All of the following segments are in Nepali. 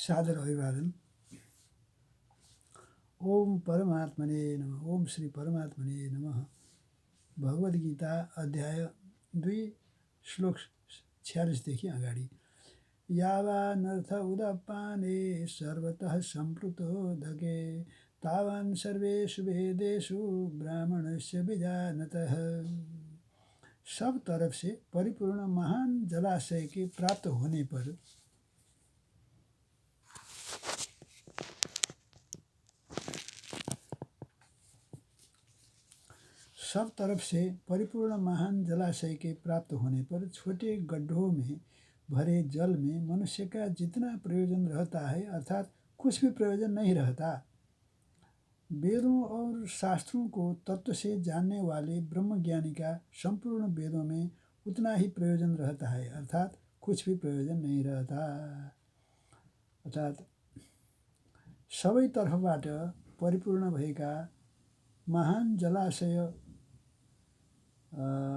सादर अभिवादन। ओम परमात्मने नमः। ओम श्री परमात्मने नमः। भगवद गीता अध्याय 2 श्लोक 46 देखि अगाडि। यावानर्थ उदपाने सर्वतः सम्प्लुतोदके तावान् सर्वेषु वेदेषु ब्राह्मणस्य विजानतः। सब तरफ से परिपूर्ण महान जलाशय के प्राप्त होने पर सब तरफ से परिपूर्ण महान जलाशय के प्राप्त होने पर छोटे गड्ढों में भरे जल में मनुष्य का जितना प्रयोजन रहता है अर्थात कुछ भी प्रयोजन नहीं रहता। वेदों और शास्त्रों को तत्व से जानने वाले ब्रह्मज्ञानी का संपूर्ण वेदों में उतना ही प्रयोजन रहता है अर्थात कुछ भी प्रयोजन नहीं रहता। अर्थात सबै तर्फबाट परिपूर्ण भएका महान जलाशय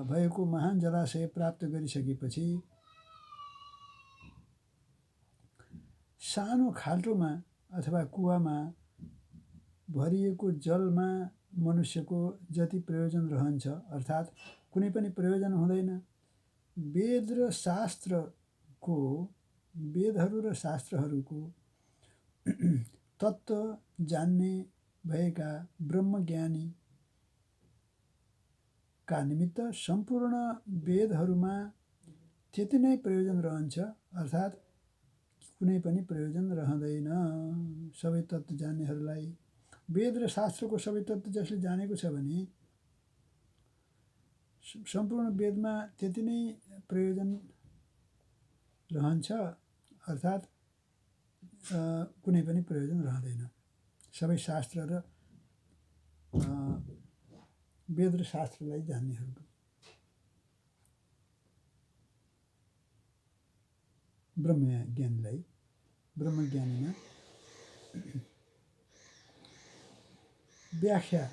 भएको महान जलाशय प्राप्त गरिसकेपछि सानो खाल्टोमा अथवा कुवामा भरिएको जलमा मनुष्यको जति प्रयोजन रहन्छ अर्थात कुनै पनि प्रयोजन हुँदैन। वेदहरू र शास्त्रहरूको तत्त्व जान्ने भएका ब्रह्मज्ञानी का निमित्त सम्पूर्ण वेदहरूमा त्यति नै प्रयोजन रहन्छ अर्थात कुनै पनि प्रयोजन रहँदैन। सबै तत्त्व जान्नेहरूलाई वेद र शास्त्रको सबै तत्त्व जसले जानेको छ भने सम्पूर्ण वेदमा त्यति नै प्रयोजन रहन्छ अर्थात कुनै पनि प्रयोजन रहँदैन। सबै शास्त्र र वेद र शास्त्रलाई जान्नेहरूको ब्रह्मज्ञानीमा व्याख्या।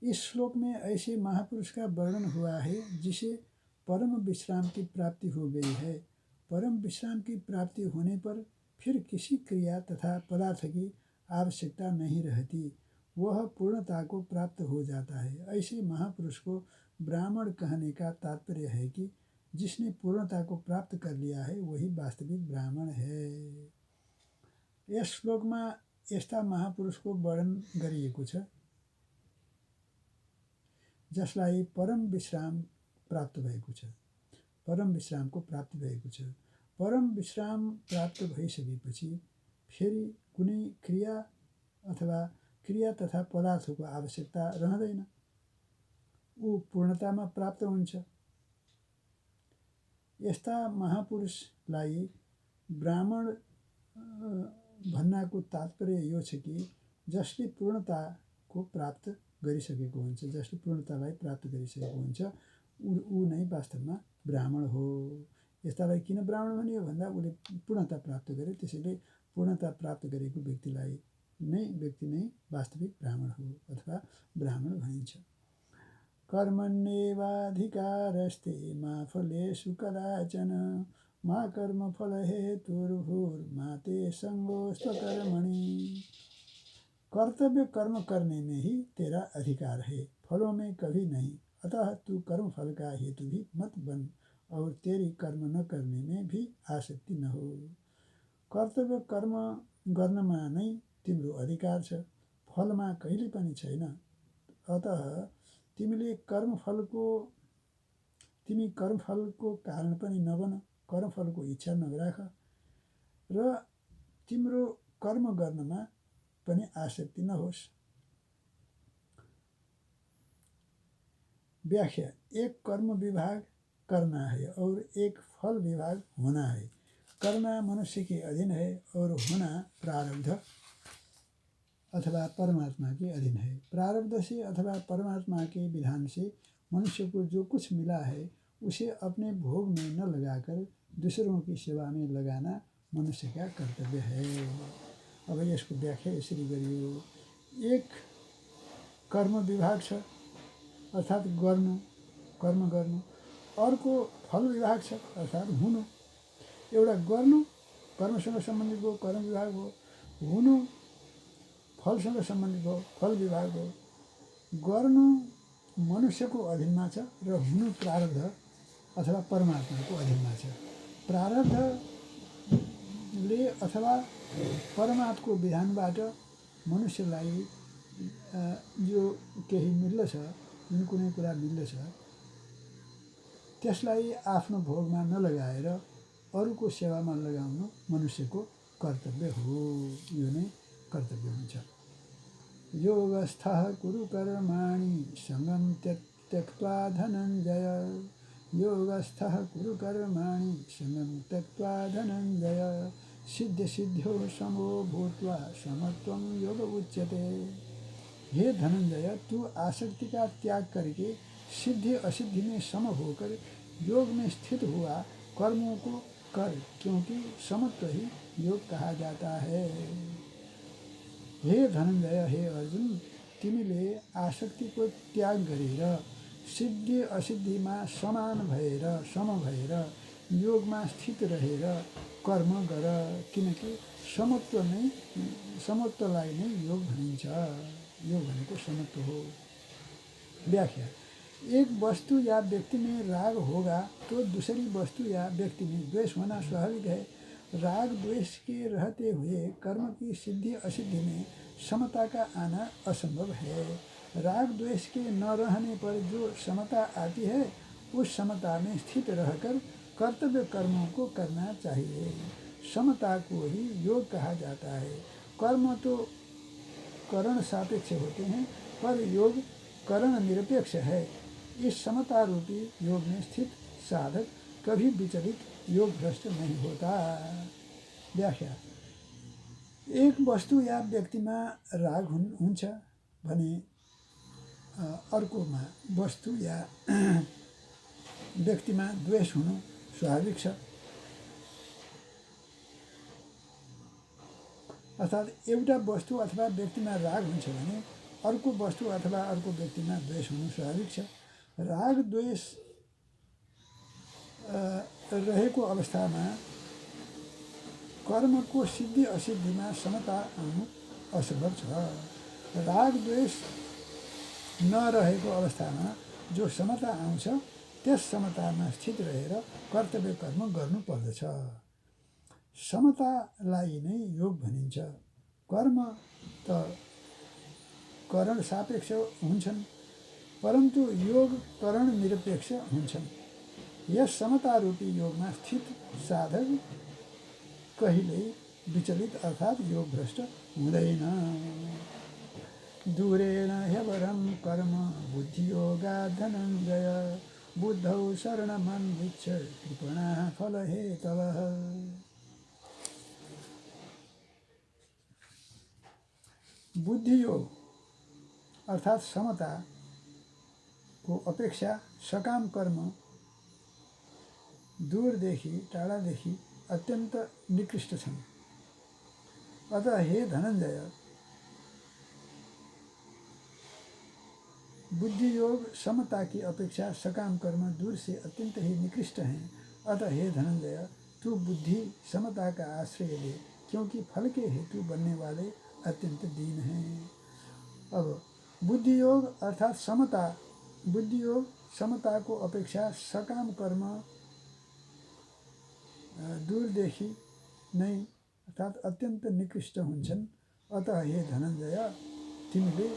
इस श्लोक में ऐसे महापुरुष का वर्णन हुआ है जिसे परम विश्राम की प्राप्ति हो गई है। परम विश्राम की प्राप्ति होने पर फिर किसी क्रिया तथा पदार्थ की आवश्यकता नहीं रहती, वह पूर्णता को प्राप्त हो जाता है। ऐसे महापुरुष को ब्राह्मण कहने का तात्पर्य है कि जिसने पूर्णता को प्राप्त कर लिया है वही वास्तविक ब्राह्मण है। यस श्लोकमा यस्ता महापुरुषको वर्णन गरिएको छ जसलाई परम विश्राम प्राप्त भएको छ, परम विश्रामको प्राप्ति भएको छ। परम विश्राम प्राप्त भइसकेपछि फेरि कुनै क्रिया तथा पदार्थको आवश्यकता रहँदैन, ऊ पूर्णतामा प्राप्त हुन्छ। यस्ता महापुरुषलाई ब्राह्मण भन्नाको तात्पर्य यो छ कि जसले पूर्णताको प्राप्त गरिसकेको हुन्छ, जसले पूर्णतालाई प्राप्त गरिसकेको हुन्छ ऊ नै वास्तवमा ब्राह्मण हो। यस्तालाई किन ब्राह्मण भनियो भन्दा उसले पूर्णता प्राप्त गरे, त्यसैले पूर्णता प्राप्त गरेको व्यक्ति नै वास्तविक ब्राह्मण हो अथवा ब्राह्मण भनिन्छ। कर्मण्येवाधिकारस्ते मा फलेषु कदाचन मा कर्मफल हेतुर्भुर्मा ते संगोऽस्त्वकर्मणि। कर्तव्य कर्म करने में ही तेरा अधिकार है, फलों में कभी नहीं। अतः तू कर्म फल का हेतु भी मत बन और तेरी कर्म न करने में भी आसक्ति न हो। कर्तव्य कर्म गर्नमा नै तिम्रो अधिकार छ, फलमा कहिले पनि छैन। अतः तिमी कर्मफलको कारण पनि नबन, कर्मफलको इच्छा नराख र तिम्रो कर्म गर्नमा पनि आसक्ति नहोस्। व्याख्या। एक कर्म विभाग करना है और एक फल विभाग होना है। करना मनुष्य के अधीन है और होना प्रारब्ध अथवा परमात्मा के अधीन है। प्रारब्ध से अथवा परमात्मा के विधान से मनुष्य को जो कुछ मिला है उसे अपने भोग में न लगाकर दूसरों की सेवा में लगाना मनुष्य का कर्तव्य है। अब यसको व्याख्या यसरी गरियो। एक कर्म विभाग छ अर्थात कर्म गर्नु, अर्को फल विभाग छ अर्थात हुनु। एउटा गर्नु कर्मसँग सम्बन्धित भयो कर्म विभाग भयो, हुनु फलसँग सम्बन्धित भयो फल विभाग भयो। गर्नु मनुष्यको अधीनमा छ र हुनु प्रारब्ध अथवा परमात्माको अधीनमा छ। प्रारब्धले अथवा परमात्माको विधानबाट मनुष्यलाई जो केही मिल्दछ, जुन कुनै कुरा मिल्दछ त्यसलाई आफ्नो भोगमा नलगाएर अरूको सेवामा लगाउनु मनुष्यको कर्तव्य हो। यो नै कर्तव्य हुन्छ। योगस्थः कुरु कर्माणि सङ्गं त्यक्त्वा धनञ्जय। योगस्थः कुरु कर्माणि सङ्गं त्यक्त्वा धनञ्जय। सिद्ध्यसिद्ध्यो समो भूत्वा समत्वं योग उच्यते। हे धनंजय, तू आसक्ति का त्याग करके सिद्धि असिद्धि में सम होकर योग में स्थित हुआ कर्मों को कर, क्योंकि समत्व ही योग कहा जाता है। हे धनंजय, हे अर्जुन, तिमीले आसक्तिको त्याग गरेर सिद्धि असिद्धिमा समान भएर सम भएर योगमा स्थित रहेर कर्म गर, किनकि समत्वलाई नै योग भनिन्छ। योग भनेको समत्व हो। व्याख्या: एक वस्तु या व्यक्ति में राग होगा तो दूसरी वस्तु या व्यक्ति में द्वेष होना स्वाभाविक है। राग द्वेष के रहते हुए कर्म की सिद्धि असिद्धि में समता का आना असंभव है। राग द्वेष के न रहने पर जो समता आती है, उस समता में स्थित रहकर कर्तव्य कर्मों को करना चाहिए। समता को ही योग कहा जाता है। कर्म तो करण सापेक्ष होते हैं, पर योग करण निरपेक्ष है। इस समता रूपी योग में स्थित साधक कभी विचलित योग भ्रष्ट नहीं होता। व्याख्या: एक वस्तु या व्यक्तिमा राग हुन्छ भने अर्कोमा वस्तु या व्यक्तिमा द्वेष हुनु स्वाभाविक छ। अर्थात् एउटा वस्तु अथवा व्यक्तिमा राग हुन्छ भने अर्को वस्तु अथवा अर्को व्यक्तिमा द्वेष हुनु स्वाभाविक छ। राग द्वेष रहेको अवस्थामा कर्मको सिद्धि असिद्धिमा समता आउनु असम्भव छ। राग द्वेष नरहेको अवस्थामा जो समता आउँछ, त्यस समतामा स्थित रहेर कर्तव्य कर्म गर्नु पर्दछ। समतालाई नै योग भनिन्छ। कर्म त करण सापेक्ष हुन्छन्, परन्तु योग करण निरपेक्ष हुन्छन्। यस समता रूपी योगमा स्थित साधक कहिल्यै विचलित अर्थात् योग भ्रष्ट हुँदैन। दूरेण ह्यवरं कर्म बुद्धियोगात् धनञ्जय। बुद्धौ शरणमन्विच्छ कृपणाः फलहेतवः। बुद्धि योग अर्थात् समता को अपेक्षा सकाम कर्म दूरदेखि टाढादेखि अत्यन्त निकृष्ट छन्। अतः हे धनञ्जय, बुद्धि योग समता की अपेक्षा सकाम कर्म दूर से अत्यंत ही निकृष्ट हैं। अतः हे धनञ्जय, तू बुद्धि समता का आश्रय ले, क्योंकि फल के हेतु बनने वाले अत्यंत दीन हैं। अब बुद्धि योग अर्थात समता, बुद्धि योग समता को अपेक्षा सकाम कर्म दूरदेखि नै अर्थात् अत्यन्त निकृष्ट हुन्छन्। अतः हे धनञ्जय, तिमीले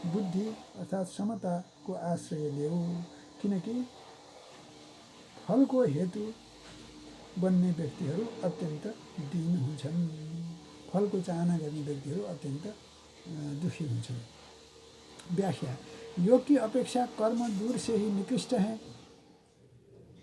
बुद्धि अर्थात् समताको आश्रय लेऊ, किनकि फलको हेतु बन्ने व्यक्तिहरू अत्यन्त दीन हुन्छन्। फलको चाहना गर्ने व्यक्तिहरू अत्यन्त दुखी हुन्छन्। व्याख्या: योग की अपेक्षा कर्म दूर से ही निकृष्ट हैं,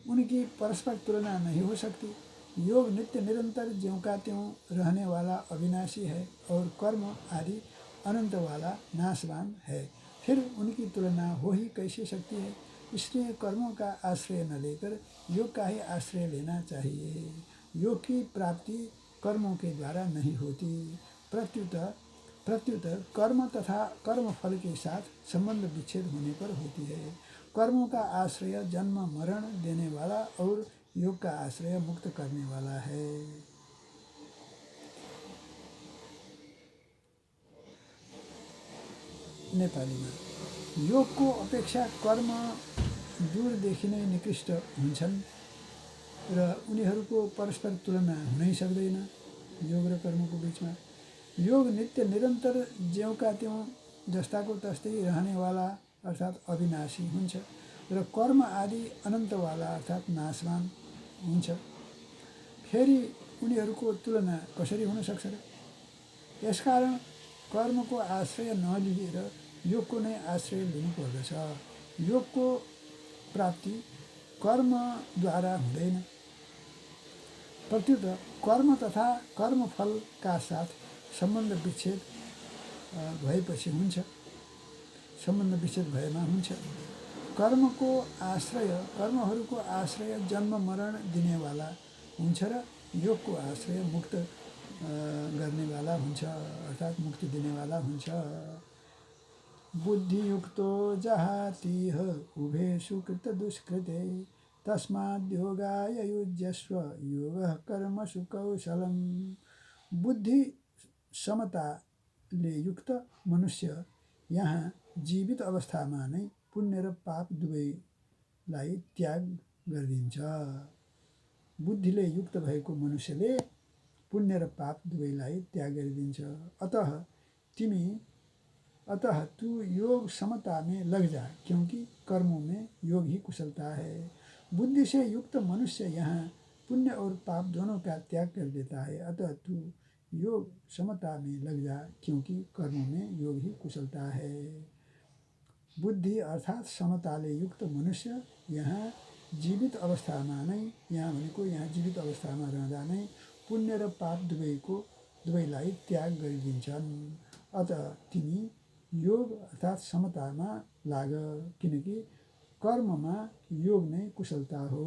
उनकी परस्पर तुलना नहीं हो सकती। योग नित्य निरंतर ज्यों का त्यों रहने वाला अविनाशी है और कर्म आदि अनंत वाला नाशवान है, फिर उनकी तुलना हो ही कैसे सकती है। इसलिए कर्मों का आश्रय न लेकर योग का ही आश्रय लेना चाहिए। योग की प्राप्ति कर्मों के द्वारा नहीं होती, प्रत्युत कर्म तथा कर्म फल के साथ संबंध विच्छेद होने पर होती है। कर्मों का आश्रय जन्म मरण देने वाला और योग का आश्रय मुक्त करने वाला है। नेपालीमा योगको अपेक्षा कर्म दूरदेखि नै निकृष्ट हुन्छन् र उनीहरूको परस्पर तुलना हुनै सक्दैन। योग र कर्मको बिचमा योग नित्य निरन्तर ज्योंका त्यों जस्ताको तस्तै रहनेवाला अर्थात् अविनाशी हुन्छ र कर्म आदि अनन्तवाला अर्थात् नाशवान हुन्छ। फेरि उनीहरूको तुलना कसरी हुन सक्छ र? यसकारण कर्मको आश्रय नलिएर योगको नै आश्रय लिनुपर्दछ। योगको प्राप्ति कर्मद्वारा हुँदैन। प्रत्युत कर्म तथा कर्मफलका साथ सम्बन्ध विच्छेद भएपछि हुन्छ, सम्बन्ध विच्छेद भएमा हुन्छ। कर्महरूको आश्रय जन्म मरण दिनेवाला हुन्छ र योगको आश्रय मुक्त गर्नेवाला हुन्छ अर्थात् मुक्ति दिनेवाला हुन्छ। बुद्धियुक्तो जहातीह उभे सुकृत दुष्कृते तस्माद्योगाय युज्यस्व योगः कर्मसु कौशलम्। बुद्धि समताले युक्त मनुष्य यहाँ जीवित अवस्थामा नै पुण्य र पाप दुवैलाई त्याग गरिदिन्छ। बुद्धिले युक्त भएको मनुष्यले पुण्य र पाप दुवैलाई त्याग गरिदिन्छ। अतः तू योग समता में लग जा, क्योंकि कर्मों में योग ही कुशलता है। बुद्धि से युक्त मनुष्य यहाँ पुण्य और पाप दोनों का त्याग कर देता है। अतः तू योग समता में लग जा, क्योंकि कर्मों में योग ही कुशलता है। बुद्धि अर्थात् समताले युक्त मनुष्य यहाँ जीवित अवस्थामा नै, यहाँ भनेको यहाँ जीवित अवस्थामा रहँदा नै पुण्य र पाप दुवैलाई त्याग गरिदिन्छन्। अतः तिमी योग अर्थात् समतामा लाग, किनकि कर्ममा योग नै कुशलता हो।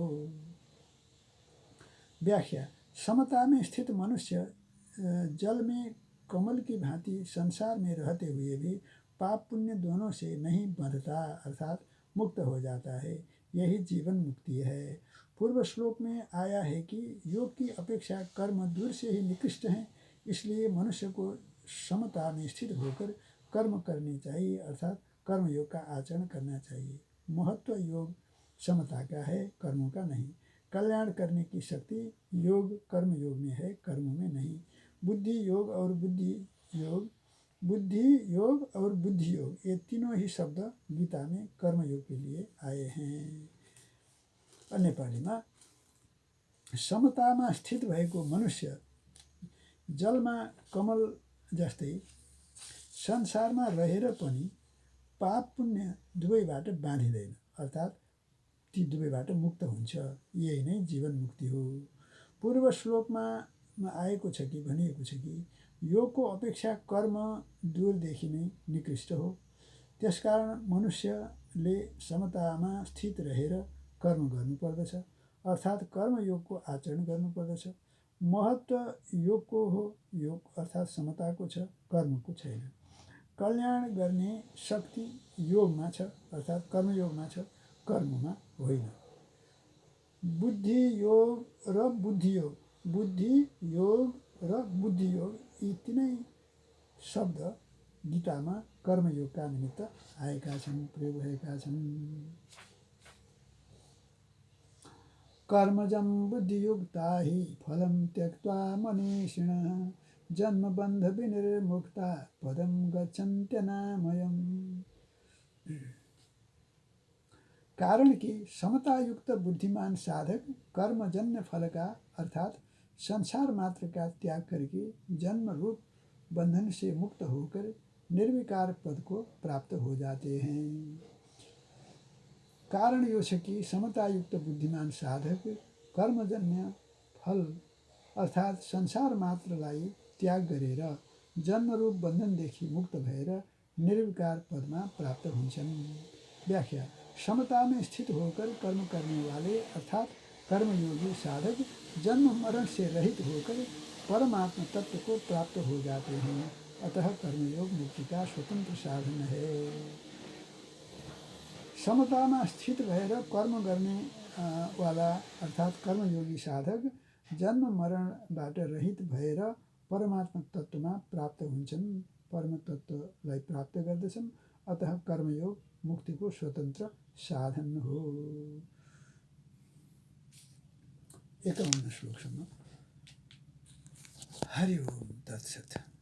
व्याख्या: समता में स्थित मनुष्य जल में कमल की भांति संसार में रहते हुए भी पाप पुण्य दोनों से नहीं बंधता अर्थात मुक्त हो जाता है। यही जीवन मुक्ति है। पूर्व श्लोक में आया है कि योग की अपेक्षा कर्म दूर से ही निकृष्ट हैं, इसलिए मनुष्य को समता में स्थित होकर कर्म करनी चाहिए अर्थात कर्मयोग का आचरण करना चाहिए। महत्व योग समता का है, कर्मों का नहीं। कल्याण करने की शक्ति योग कर्म योग में है, कर्म में नहीं। बुद्धि योग और बुद्धि योग ये तीनों ही शब्द गीता में कर्म योग के लिए आए हैं। नेपालीमा समतामा स्थित भएको मनुष्य जलमा कमल जस्तै संसारमा रहेर पनि पाप पुण्य दुवैबाट बाँधिँदैन अर्थात् ती दुवैबाट मुक्त हुन्छ। यही नै जीवन मुक्ति हो। पूर्व श्लोकमा आएको छ कि भनिएको छ कि योगको अपेक्षा कर्म दूरदेखि नै निकृष्ट हो। त्यसकारण मनुष्यले समतामा स्थित रहेर कर्म गर्नुपर्दछ अर्थात् कर्मयोगको आचरण गर्नुपर्दछ। महत्व योगको हो, योग अर्थात् समताको छ, कर्मको छैन। कल्याण गर्ने शक्ति योगमा छ अर्थात् कर्मयोगमा छ, कर्ममा होइन। बुद्धि योग र बुद्धि योग यी तीनै शब्द गीतामा कर्मयोगका निमित्त आएका छन्, प्रयोग भएका छन्। कर्मजं बुद्धियुक्ता हि फलं त्यक्त्वा मनीषिणः जन्मबन्ध विनिर्मुक्ता पदं गच्छन्त्यनामयम्। कारण कि समतायुक्त बुद्धिमान साधक कर्मजन्य फल का अर्थात संसार मात्र का त्याग करके जन्म रूप बंधन से मुक्त होकर निर्विकार पद को प्राप्त हो जाते हैं। कारण यो छ कि समतायुक्त बुद्धिमान साधक कर्मजन्य फल अर्थात संसार मात्रलाई त्याग गरेर जन्मरूप बन्धनदेखि मुक्त भएर निर्विकार पदमा प्राप्त हुन्छन्। व्याख्या: समता में स्थित होकर कर्म करने वाले अर्थात कर्मयोगी साधक जन्म मरण से रहित होकर परमात्मा तत्व को प्राप्त हो जाते हैं। अतः कर्मयोग मुक्ति का स्वतंत्र साधन है। समतामा स्थित भएर कर्म गर्ने वाला अर्थात कर्मयोगी साधक जन्म मरणबाट रहित भएर परमात्मा तत्वमा प्राप्त हुन्छन्, परम तत्वलाई प्राप्त गर्दछन् अतः कर्मयोग मुक्ति को स्वतंत्र साधन हो। 51 श्लोकसम्म। हरि ओम तत्सत।